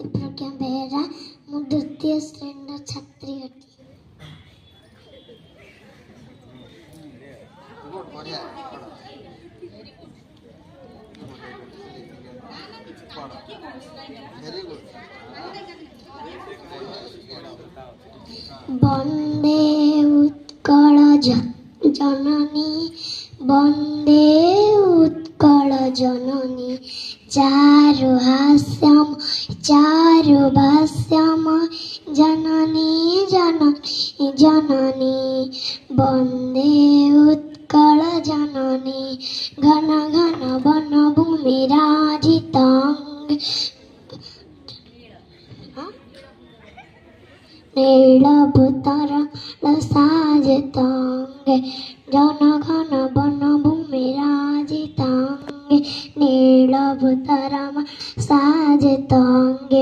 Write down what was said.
प्रज्ञा बेहेरा मु द्वितीय श्रेणी छात्री अटी। वंदे उत्कल जननी वंदे उत्कल जननी चारुहास्यम चारुभाष्यम जननी जननी जननी वंदे उत्कल जननी घन घन वन भूमि राजितांग नीलभूतर साजितांग जन घन वन भूमि राजितांग नीलभूतर साजितांग